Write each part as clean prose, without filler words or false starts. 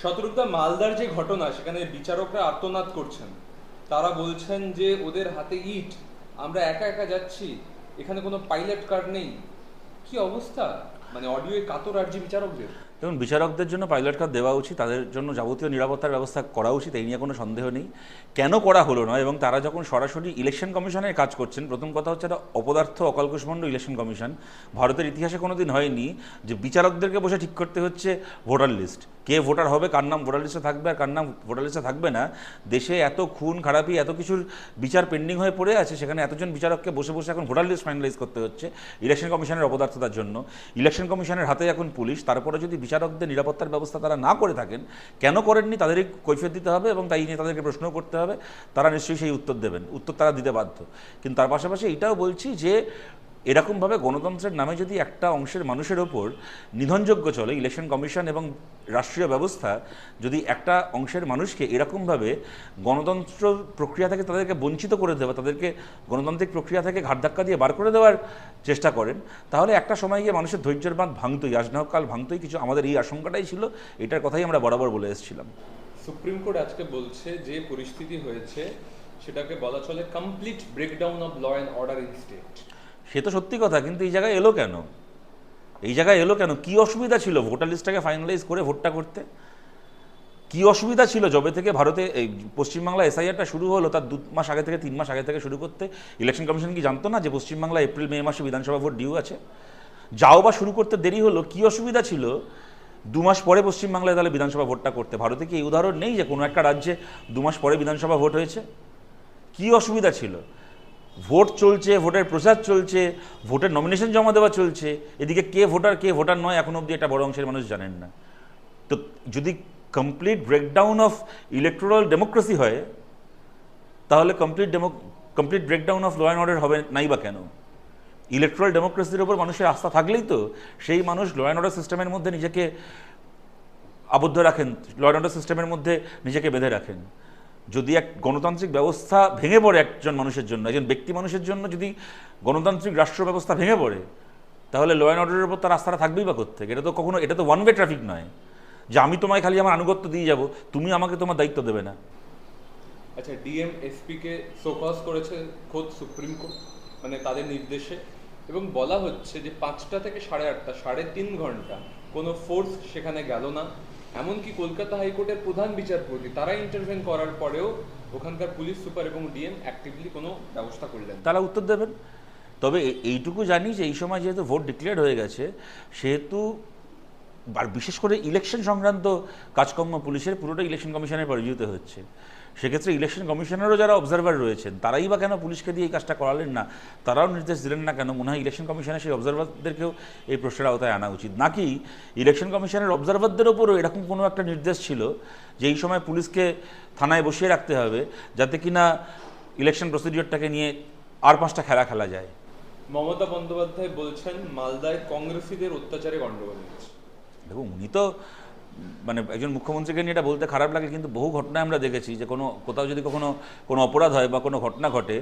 শতরূপদা, মালদার যে ঘটনা সেখানে বিচারকরা আর্তনাদ করছেন। তারা বলছেন যে ওদের হাতে ইট, আমরা একা একা যাচ্ছি, এখানে কোনো পাইলট কার নেই। কি অবস্থা, মানে অডিও কাতর আর্জি বিচারকদের। দেখুন, বিচারকদের জন্য পাইলট কার দেওয়া উচিত, তাদের জন্য যাবতীয় নিরাপত্তার ব্যবস্থা করা উচিত, এই নিয়ে কোনো সন্দেহ নেই। কেন করা হলো না, এবং তারা যখন সরাসরি ইলেকশন কমিশনের কাজ করছেন, প্রথম কথা হচ্ছে এটা অপদার্থ অকালকুষ্মাণ্ড ইলেকশন কমিশন। ভারতের ইতিহাসে কোনো দিন হয়নি যে বিচারকদেরকে বসে ঠিক করতে হচ্ছে ভোটার লিস্ট, কে ভোটার হবে, কার নাম ভোটার লিস্টে থাকবে আর কার নাম ভোটার লিস্টে থাকবে না। দেশে এত খুন খারাপি, এত কিছুর বিচার পেন্ডিং হয়ে পড়ে আছে, সেখানে এতজন বিচারককে বসে বসে এখন ভোটার লিস্ট ফাইনালাইজ করতে হচ্ছে ইলেকশন কমিশনের অপদার্থতার জন্য। ইলেকশন কমিশনের হাতে এখন পুলিশ, তারপরে যদি বিচারকদের নিরাপত্তার ব্যবস্থা তারা না করে থাকেন, কেন করেননি তাদেরই কৈফিয়ত দিতে হবে, এবং তাই নিয়ে তাদেরকে প্রশ্নও করতে হবে। তারা নিশ্চয়ই সেই উত্তর দেবেন, উত্তর তারা দিতে বাধ্য। কিন্তু তার পাশাপাশি এটাও বলছি যে এরকমভাবে গণতন্ত্রের নামে যদি একটা অংশের মানুষের ওপর নিধনযোগ্য চলে, ইলেকশন কমিশন এবং রাষ্ট্রীয় ব্যবস্থা যদি একটা অংশের মানুষকে এরকমভাবে গণতন্ত্র প্রক্রিয়া থেকে তাদেরকে বঞ্চিত করে দেওয়া, তাদেরকে গণতান্ত্রিক প্রক্রিয়া থেকে ঘাট ধাক্কা দিয়ে বার করে দেওয়ার চেষ্টা করেন, তাহলে একটা সময় গিয়ে মানুষের ধৈর্যের বাঁধ ভাঙতই, আজ না হোক কাল ভাঙতই। কিছু আমাদের এই আশঙ্কাটাই ছিল, এটার কথাই আমরা বরাবর বলে এসেছিলাম। সুপ্রিম কোর্ট আজকে বলছে যে পরিস্থিতি হয়েছে সেটাকে বলা চলে complete breakdown of law and order in state. সে তো সত্যি কথা, কিন্তু এই জায়গায় এলো কেন? এই জায়গায় এলো কেন? কী অসুবিধা ছিল ভোটার লিস্টটাকে ফাইনালাইজ করে ভোটটা করতে? কী অসুবিধা ছিল যবে থেকে ভারতে এই পশ্চিমবাংলা এসআইআরটা শুরু হলো তার 2 মাস আগে থেকে 3 মাস আগে থেকে শুরু করতে? ইলেকশন কমিশন কি জানতো না যে পশ্চিমবাংলা এপ্রিল মে মাসে বিধানসভা ভোট ডিউ আছে? যাও বা শুরু করতে দেরি হলো, কী অসুবিধা ছিল 2 মাস পরে পশ্চিমবাংলায় তাহলে বিধানসভা ভোটটা করতে? ভারতে কি এই উদাহরণ নেই যে কোনো একটা রাজ্যে 2 মাস পরে বিধানসভা ভোট হয়েছে? কী অসুবিধা ছিল? ভোট চলছে, ভোটের প্রচার চলছে, ভোটের নমিনেশন জমা দেওয়া চলছে, এদিকে কে ভোটার কে ভোটার নয় এখনো অবধি একটা বড় অংশের মানুষ জানেন না। তো যদি complete breakdown of electoral democracy হয়, তাহলে complete breakdown of law and order হবে নাই বা কেন? ইলেকট্রাল ডেমোক্রেসির ওপর মানুষের আস্থা থাকলেই তো সেই মানুষ ল অ্যান্ড অর্ডার সিস্টেমের মধ্যে নিজেকে আবদ্ধ রাখেন, ল অ্যান্ড অর্ডার সিস্টেমের মধ্যে নিজেকে বেঁধে রাখেন। যদি এক গণতান্ত্রিক ব্যবস্থা ভেঙে পড়ে একজন মানুষের জন্য, একজন ব্যক্তি মানুষের জন্য যদি গণতান্ত্রিক রাষ্ট্র ব্যবস্থা ভেঙে পড়ে, তাহলে ল অ্যান্ড অর্ডারের উপর তার আস্থাটা থাকবেই বা কোত্থেকে? এটা তো ওয়ান ওয়ে ট্রাফিক নয় যে আমি তোমায় খালি আমার আনুগত্য দিয়ে যাব, তুমি আমাকে তোমার দায়িত্ব দেবে না। আচ্ছা, ডিএম এসপি কে শোকজ করেছে খোদ সুপ্রিম কোর্ট, মানে তাদের নির্দেশে, এবং বলা হচ্ছে যে 5টা থেকে 8:30, 3.5 ঘন্টা কোনো ফোর্স সেখানে গেল না। এমনকি কলকাতা হাইকোর্টের প্রধান বিচারপতি তারা ইন্টারভেন করার পরেও ওখানকার পুলিশ সুপার এবং ডিএম অ্যাক্টিভলি কোনো ব্যবস্থা করলেন না। তারা উত্তর দেবেন। তবে এইটুকু জানি যে এই সময় যেহেতু ভোট ডিক্লেয়ার হয়ে গেছে, সেহেতু আর বিশেষ করে ইলেকশন সংক্রান্ত কাজকর্ম পুলিশের পুরোটা ইলেকশন কমিশনের পরিচিত হচ্ছে। সেক্ষেত্রে ইলেকশন কমিশনেরও যারা অবজারভার রয়েছেন, তারাই বা কেন পুলিশকে দিয়ে এই কাজটা করালেন না, তারাও নির্দেশ দিলেন না কেন? মনে হয় ইলেকশন কমিশনের সেই অবজারভারদেরকেও এই প্রশ্নের আওতায় আনা উচিত। নাকি ইলেকশন কমিশনের অবজারভারদের ওপরও এরকম কোনো একটা নির্দেশ ছিল যে এই সময় পুলিশকে থানায় বসিয়ে রাখতে হবে, যাতে কিনা ইলেকশন প্রসিডিওরটাকে নিয়ে আর 5টা খেলা খেলা যায়? মমতা বন্দ্যোপাধ্যায় বলছেন মালদায় কংগ্রেসীদের অত্যাচারে গন্ডগোল হয়েছে। দেখুন, উনি তো মানে একজন মুখ্যমন্ত্রীকে নিয়ে এটা বলতে খারাপ লাগে, কিন্তু বহু ঘটনায় আমরা দেখেছি যে কোথাও যদি কোনো অপরাধ হয় বা কোনো ঘটনা ঘটে,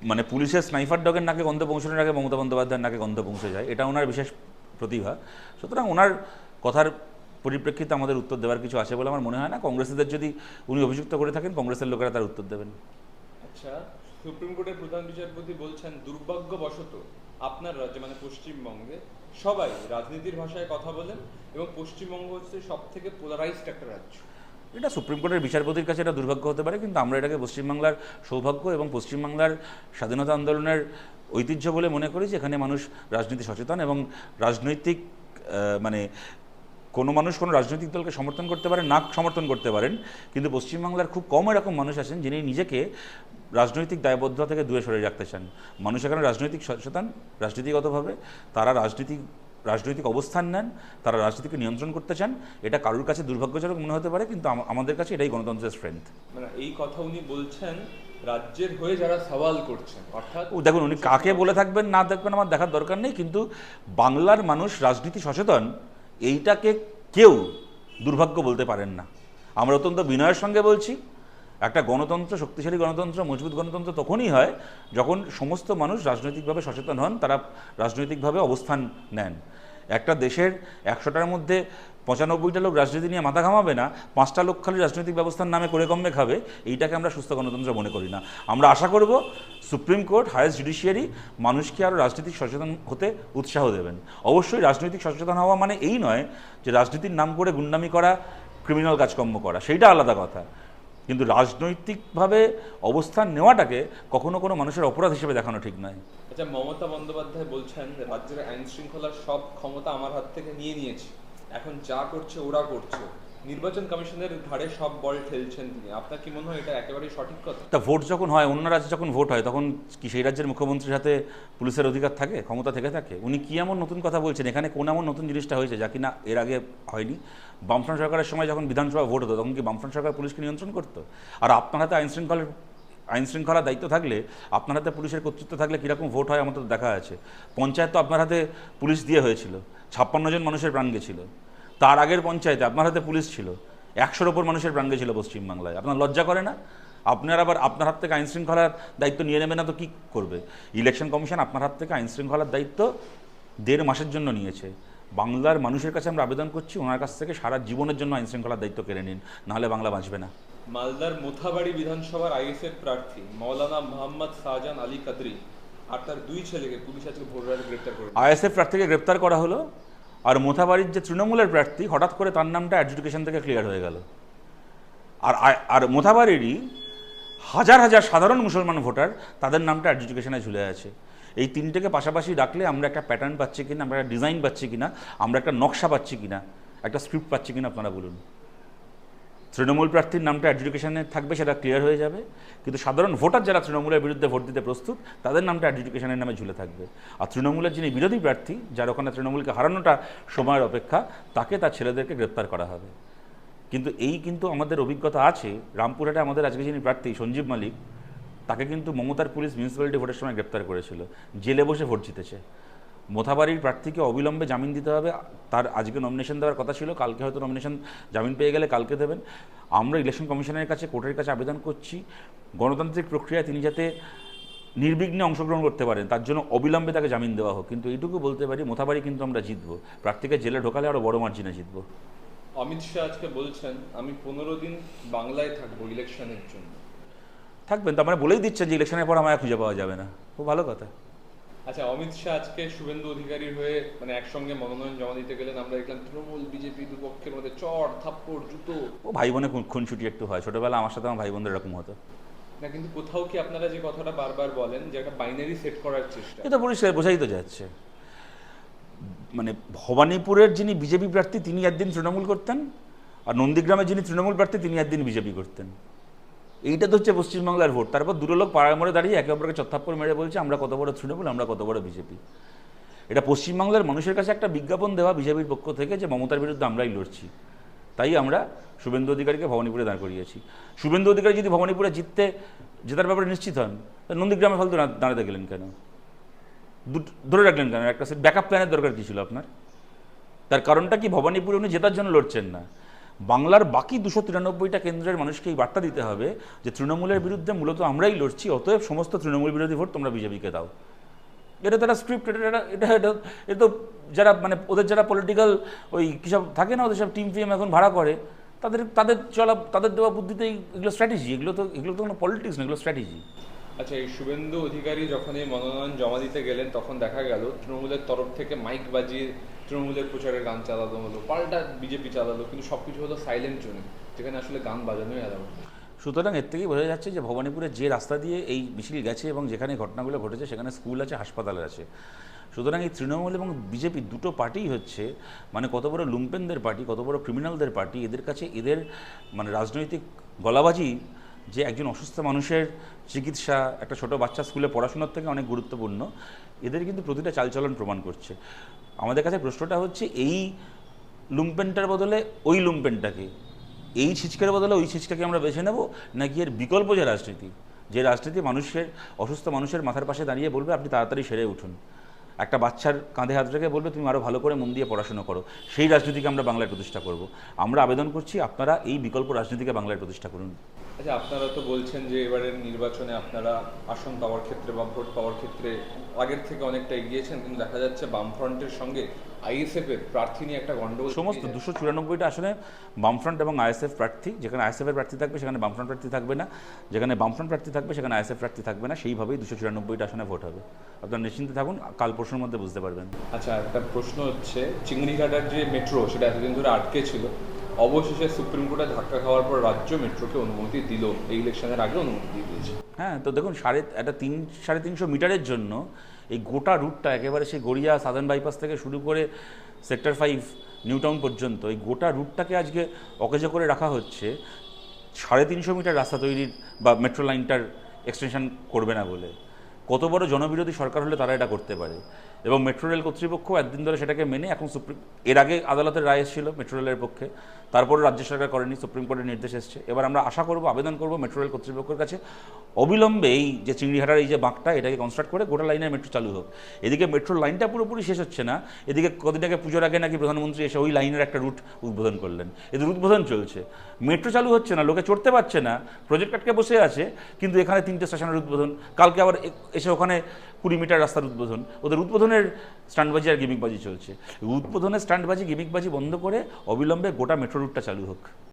মানে পুলিশের স্নাইফার ডগের নাকে গন্ধ পৌঁছানোর আগে মমতা বন্দ্যোপাধ্যায়ের নাকে গন্ধ পৌঁছে যায়। এটা ওনার বিশেষ প্রতিভা। সুতরাং ওনার কথার পরিপ্রেক্ষিতে আমাদের উত্তর দেওয়ার কিছু আছে বলে আমার মনে হয় না। কংগ্রেসীদের যদি উনি অভিযুক্ত করে থাকেন, কংগ্রেসের লোকেরা তার উত্তর দেবেন। আচ্ছা, সুপ্রিম কোর্টের প্রধান বিচারপতি বলছেন দুর্ভাগ্যবশত আপনার রাজ্যে, মানে পশ্চিমবঙ্গে, সবাই রাজনীতির ভাষায় কথা বলেন এবং পশ্চিমবঙ্গ হচ্ছে সব থেকে পোলারাইজড একটা রাজ্য। এটা সুপ্রিম কোর্টের বিচারপতির কাছে এটা দুর্ভাগ্য হতে পারে, কিন্তু আমরা এটাকে পশ্চিমবাংলার সৌভাগ্য এবং পশ্চিমবাংলার স্বাধীনতা আন্দোলনের ঐতিহ্য বলে মনে করি, যে এখানে মানুষ রাজনীতি সচেতন এবং রাজনৈতিক মানে কোনো মানুষ কোনো রাজনৈতিক দলকে সমর্থন করতে পারেন, না সমর্থন করতে পারেন, কিন্তু পশ্চিমবাংলার খুব কম এরকম মানুষ আছেন যিনি নিজেকে রাজনৈতিক দায়বদ্ধতা থেকে দূরে সরে রাখতে চান। মানুষ এখানে রাজনৈতিক সচেতন, রাজনীতিগতভাবে তারা রাজনৈতিক অবস্থান নেন, তারা রাজনীতিকে নিয়ন্ত্রণ করতে চান। এটা কারোর কাছে দুর্ভাগ্যজনক মনে হতে পারে, কিন্তু আমাদের কাছে এটাই গণতন্ত্রের স্ট্রেংথ। মানে এই কথা উনি বলছেন রাজ্যের হয়ে যারা সওয়াল করছেন, অর্থাৎ দেখুন, উনি কাকে বলে থাকবেন না দেখবেন আমার দেখার দরকার নেই, কিন্তু বাংলার মানুষ রাজনীতি সচেতন, এইটাকে কেউ দুর্ভাগ্য বলতে পারেন না। আমরা অত্যন্ত বিনয়ের সঙ্গে বলছি, একটা গণতন্ত্র, শক্তিশালী গণতন্ত্র, মজবুত গণতন্ত্র তখনই হয় যখন সমস্ত মানুষ রাজনৈতিকভাবে সচেতন হন, তারা রাজনৈতিকভাবে অবস্থান নেন। একটা দেশের 100টার মধ্যে 95টা লোক রাজনীতি নিয়ে মাথা ঘামাবে না, 5টা লোক খালি রাজনৈতিক ব্যবস্থার নামে করে কমে খাবে, এইটাকে আমরা সুস্থ গণতন্ত্র মনে করি না। আমরা আশা করব সুপ্রিম কোর্ট, হায়ার জুডিশিয়ারি মানুষকে আরও রাজনৈতিক সচেতন হতে উৎসাহ দেবেন। অবশ্যই রাজনৈতিক সচেতন হওয়া মানে এই নয় যে রাজনীতির নাম করে গুন্ডামি করা, ক্রিমিনাল কাজকর্ম করা, সেইটা আলাদা কথা। কিন্তু রাজনৈতিকভাবে অবস্থান নেওয়াটাকে কখনো কোনো মানুষের অপরাধ হিসেবে দেখানো ঠিক নয়। আচ্ছা, মমতা বন্দ্যোপাধ্যায় বলছেন রাজ্যের আইন শৃঙ্খলার সব ক্ষমতা আমার হাত থেকে নিয়ে নিয়েছি, এখন যা করছে ওরা করছে, নির্বাচন কমিশনের ঘাড়ে সব বল ঠেলছেন তিনি। আপনার কি মনে হয় এটা একেবারেই সঠিক কথা? তা ভোট যখন হয়, অন্য রাজ্যে যখন ভোট হয়, তখন কি সেই রাজ্যের মুখ্যমন্ত্রীর হাতে পুলিশের অধিকার থাকে, ক্ষমতা থেকে থাকে? উনি কি এমন নতুন কথা বলছেন? এখানে কোন এমন নতুন জিনিসটা হয়েছে যা কিনা এর আগে হয়নি? বামফ্রন্ট সরকারের সময় যখন বিধানসভা ভোট হতো, তখন কি বামফ্রন্ট সরকার পুলিশকে নিয়ন্ত্রণ করতো? আর আপনার হাতে আইন শৃঙ্খলার দায়িত্ব থাকলে, আপনার হাতে পুলিশের কর্তৃত্ব থাকলে কীরকম ভোট হয় আমাদের দেখা আছে। পঞ্চায়েত তো আপনার হাতে পুলিশ দিয়ে হয়েছিল, 56 জন মানুষের প্রাণ গেছিল। তার আগের পঞ্চায়েতে আপনার হাতে পুলিশ ছিল, 100-র ওপর মানুষের প্রাণ গেছিল পশ্চিমবাংলায়। আপনার লজ্জা করে না? আপনার আবার আপনার হাত থেকে আইন শৃঙ্খলার দায়িত্ব নিয়ে নেবে না তো কী করবে? ইলেকশন কমিশন আপনার হাত থেকে আইন শৃঙ্খলার দায়িত্ব 1.5 মাসের জন্য নিয়েছে। বাংলার মানুষের কাছে আমরা আবেদন করছি, ওনার কাছ থেকে সারা জীবনের জন্য আইন শৃঙ্খলার দায়িত্ব কেড়ে নিন, নাহলে বাংলা বাঁচবে না। মালদার মোথাবাড়ি বিধানসভার আইএসএফ প্রার্থী মাওলানা মোহাম্মদ শাহজাহান আলী কাদরি আর তার 2 ছেলেকে পুলিশ আজকে ভোররাতে গ্রেপ্তার করেছে। আইএসএফ প্রার্থীকে গ্রেপ্তার করা হলো, আর মোথাবাড়ির যে তৃণমূলের প্রার্থী, হঠাৎ করে তার নামটা অ্যাডজুডিকেশন থেকে ক্লিয়ার হয়ে গেল। আর মোথাবাড়িরই হাজার হাজার সাধারণ মুসলমান ভোটার, তাদের নামটা অ্যাডজুডিকেশনে ঝুলে আছে। এই তিনটেকে পাশাপাশি ডাকলে আমরা একটা প্যাটার্ন পাচ্ছি কিনা, আমরা একটা ডিজাইন পাচ্ছি কিনা, আমরা একটা নকশা পাচ্ছি কিনা, একটা স্ক্রিপ্ট পাচ্ছি কিনা আপনারা বলুন। তৃণমূল প্রার্থীর নামটা অ্যাডজুডিকেশনে থাকবে, সেটা ক্লিয়ার হয়ে যাবে, কিন্তু সাধারণ ভোটার যারা তৃণমূলের বিরুদ্ধে ভোট দিতে প্রস্তুত, তাদের নামটা অ্যাডজুডিকেশনের নামে ঝুলে থাকবে। আর তৃণমূলের যিনি বিরোধী প্রার্থী, যার ওখানে তৃণমূলকে হারানোটা সময়ের অপেক্ষা, তাকে তার ছেলেদেরকে গ্রেপ্তার করা হবে। কিন্তু আমাদের অভিজ্ঞতা আছে, রামপুরহাটে আমাদের আজকে যিনি প্রার্থী সঞ্জীব মালিক, তাকে কিন্তু মমতার পুলিশ মিউনিসিপ্যালিটি ভোটের সময় গ্রেপ্তার করেছিল, জেলে বসে ভোট জিতেছে। মোথাবাড়ির প্রার্থীকে অবিলম্বে জামিন দিতে হবে। তার আজকে নমিনেশন দেওয়ার কথা ছিল, কালকে হয়তো নমিনেশন, জামিন পেয়ে গেলে কালকে দেবেন। আমরা ইলেকশন কমিশনের কাছে, কোর্টের কাছে আবেদন করছি, গণতান্ত্রিক প্রক্রিয়ায় তিনি যাতে নির্বিঘ্নে অংশগ্রহণ করতে পারেন, তার জন্য অবিলম্বে তাকে জামিন দেওয়া হোক। কিন্তু এইটুকু বলতে পারি, মোথাবাড়ি কিন্তু আমরা জিতবো, প্রার্থীকে জেলে ঢোকালে আরও বড় মার্জিনে জিতবো। অমিত শাহ আজকে বলছেন আমি 15 দিন বাংলায় থাকবো ইলেকশনের জন্য। থাকবেন তো, আমরা বলেই দিচ্ছেন যে ইলেকশনের পর আমায় খুঁজে পাওয়া যাবে না। খুব ভালো কথা। আচ্ছা, অমিত শাহ আজকে শুভেন্দু অধিকারীর হয়ে মানে একসঙ্গে মনোনয়ন জমা দিতে গেলেন। আমরা দেখলাম তৃণমূল বিজেপি দুপক্ষের মধ্যে চড় থাপ্পড় জুতো। ও ভাই বোনে খুনছুটি একটু হয়, ছোটোবেলা আমার সাথে আমার ভাই বোনদের এরকম হতো না, কিন্তু কোথাও কি আপনারা যে কথাটা বারবার বলেন যে একটা বাইনারি সেট করার চেষ্টা, এটা পরিষ্কার বোঝাই তো যাচ্ছে। মানে ভবানীপুরের যিনি বিজেপি প্রার্থী, তিনি একদিন তৃণমূল করতেন, আর নন্দীগ্রামের যিনি তৃণমূল প্রার্থী, তিনি একদিন বিজেপি করতেন। এইটা তো হচ্ছে পশ্চিমবাংলার ভোট। তারপর দুটো লোক পাড়ায় মোড়ে দাঁড়িয়ে একে অপরকে চত্থাপ্পড় মেরে বলছে আমরা কত বড় তৃণমূল, আমরা কত বড় বিজেপি। এটা পশ্চিমবাংলার মানুষের কাছে একটা বিজ্ঞাপন দেওয়া বিজেপির পক্ষ থেকে যে মমতার বিরুদ্ধে আমরাই লড়ছি। তাই আমরা শুভেন্দু অধিকারীকে ভবানীপুরে দাঁড় করিয়েছি। শুভেন্দু অধিকারী যদি ভবানীপুরে জেতার ব্যাপারে নিশ্চিত হন, নন্দীগ্রামে ফালতু দাঁড়াতে গেলেন কেন? ধরে রাখলেন কেন? একটা ব্যাকআপ প্ল্যানের দরকার কী ছিল আপনার? তার কারণটা কি? ভবানীপুরে উনি জেতার জন্য লড়ছেন না। বাংলার বাকি 293টা কেন্দ্রের মানুষকে এই বার্তা দিতে হবে যে তৃণমূলের বিরুদ্ধে মূলত আমরাই লড়ছি, অতএব সমস্ত তৃণমূল বিরোধী ভোট তোমরা বিজেপিকে দাও। এটা তো একটা স্ক্রিপ্ট। এটা তো যারা মানে ওদের যারা পলিটিক্যাল ওই কী সব থাকে না, ওদের সব টিম ফিম এখন ভাড়া করে, তাদের দেওয়া বুদ্ধিতেই এগুলো স্ট্র্যাটেজি। এগুলো তো কোনো পলিটিক্স না, এগুলো স্ট্র্যাটেজি। আচ্ছা, এই শুভেন্দু অধিকারী যখন এই মনোনয়ন জমা দিতে গেলেন, তখন দেখা গেল তৃণমূলের তরফ থেকে মাইক বাজিয়ে তৃণমূলের প্রচারের গান চালানো হলো, পাল্টা বিজেপি চালালো, কিন্তু সবকিছু হলো সাইলেন্ট জোনে, যেখানে আসলে গান বাজানোই অ্যালাউ। সুতরাং এর থেকেই বোঝা যাচ্ছে যে ভবানীপুরে যে রাস্তা দিয়ে এই মিছিল গেছে এবং যেখানে ঘটনাগুলো ঘটেছে, সেখানে স্কুল আছে, হাসপাতাল আছে। সুতরাং এই তৃণমূল এবং বিজেপি দুটো পার্টিই হচ্ছে মানে কত বড় লুম্পেনদের পার্টি, কত বড় ক্রিমিনালদের পার্টি। এদের কাছে এদের মানে রাজনৈতিক গলাবাজি যে একজন অসুস্থ মানুষের চিকিৎসা, একটা ছোট বাচ্চা স্কুলে পড়াশোনার থেকে অনেক গুরুত্বপূর্ণ, এদের কিন্তু প্রতিটা চালচলন প্রমাণ করছে। আমাদের কাছে প্রশ্নটা হচ্ছে, এই লুম্পেনটার বদলে ওই লুম্পেনটাকে, এই ছিচকের বদলে ওই ছিচকাকে আমরা বেছে নেব, নাকি এর বিকল্প যে রাজনীতি মানুষের, অসুস্থ মানুষের মাথার পাশে দাঁড়িয়ে বলবে আপনি তাড়াতাড়ি সেরে উঠুন, একটা বাচ্চার কাঁধে হাত রেখে বলবে তুমি আরও ভালো করে মন দিয়ে পড়াশোনা করো, সেই রাজনীতিকে আমরা বাংলায় প্রতিষ্ঠা করব। আমরা আবেদন করছি আপনারা এই বিকল্প রাজনীতিকে বাংলায় প্রতিষ্ঠা করুন। আচ্ছা, আপনারা তো বলছেন যে এবারের নির্বাচনে আপনারা আসন পাওয়ার ক্ষেত্রে বা ভোট পাওয়ার ক্ষেত্রে আগের থেকে অনেকটা এগিয়েছেন, কিন্তু দেখা যাচ্ছে বামফ্রন্টের সঙ্গে আইএসএফ এর প্রার্থী নিয়ে একটা গন্ডগোল সমস্ত থেকেই যাচ্ছে। 294টা আসনে বামফ্রন্ট এবং আইএসএফ প্রার্থী, যেখানে আইএসএফের প্রার্থী থাকবে সেখানে বামফ্রন্ট প্রার্থী থাকবে না, যেখানে বামফ্রন্ট প্রার্থী থাকবে সেখানে আইএসএফ প্রার্থী থাকবে না, সেইভাবেই 294টা আসনে ভোট হবে। আপনারা নিশ্চিন্তে থাকুন, কাল পরশুর মধ্যে বুঝতে পারবেন। আচ্ছা, একটা প্রশ্ন হচ্ছে, চিংড়িঘাটার যে মেট্রো সেটা এতদিন ধরে আটকে ছিল, অবশেষে সুপ্রিম কোর্টে ধাক্কা খাওয়ার পর রাজ্য মেট্রোকে অনুমতি দিল, এই ইলেকশনের আগে অনুমতি দিয়ে দিয়েছে। হ্যাঁ, তো দেখুন, 350 মিটারের জন্য এই গোটা রুটটা একেবারে সেই গড়িয়া সাদার্ন বাইপাস থেকে শুরু করে সেক্টর 5 নিউটাউন পর্যন্ত এই গোটা রুটটাকে আজকে অকেজো করে রাখা হচ্ছে 350 মিটার রাস্তা তৈরির বা মেট্রো লাইনটার এক্সটেনশন করবে না বলে। কত বড় জনবিরোধী সরকার হলে তারা এটা করতে পারে? এবং মেট্রো রেল কর্তৃপক্ষ একদিন ধরে সেটাকে মেনে এখন এর আগে আদালতের রায় এসেছিল মেট্রো রেলের পক্ষে, তারপরে রাজ্য সরকার করেনি, সুপ্রিম কোর্টের নির্দেশ এসছে। এবার আমরা আশা করব, আবেদন করব মেট্রো রেল কর্তৃপক্ষের কাছে অবিলম্বে এই যে চিংড়িহাটার এই যে বাঁকটা, এটাকে কনস্ট্রাক্ট করে গোটা লাইনের মেট্রো চালু হোক। এদিকে মেট্রো লাইনটা পুরোপুরি শেষ হচ্ছে না, এদিকে কদিন আগে পুজোর আগে নাকি প্রধানমন্ত্রী এসে ওই লাইনের একটা রুট উদ্বোধন করলেন। এদের উদ্বোধন চলছে, মেট্রো চালু হচ্ছে না, লোকে চড়তে পারছে না, প্রজেক্ট আটকে বসে আছে, কিন্তু এখানে 3টে স্টেশনের উদ্বোধন, কালকে আবার এসে ওখানে 20 মিটার রাস্তার উদ্বোধন। ওদের উদ্বোধনের স্ট্যান্ডবাজি আর গিমিকবাজি চলছে। উদ্বোধনের স্ট্যান্ডবাজি গিমিকবাজি বন্ধ করে অবিলম্বে গোটা মেট্রো রুটটা চালু হোক।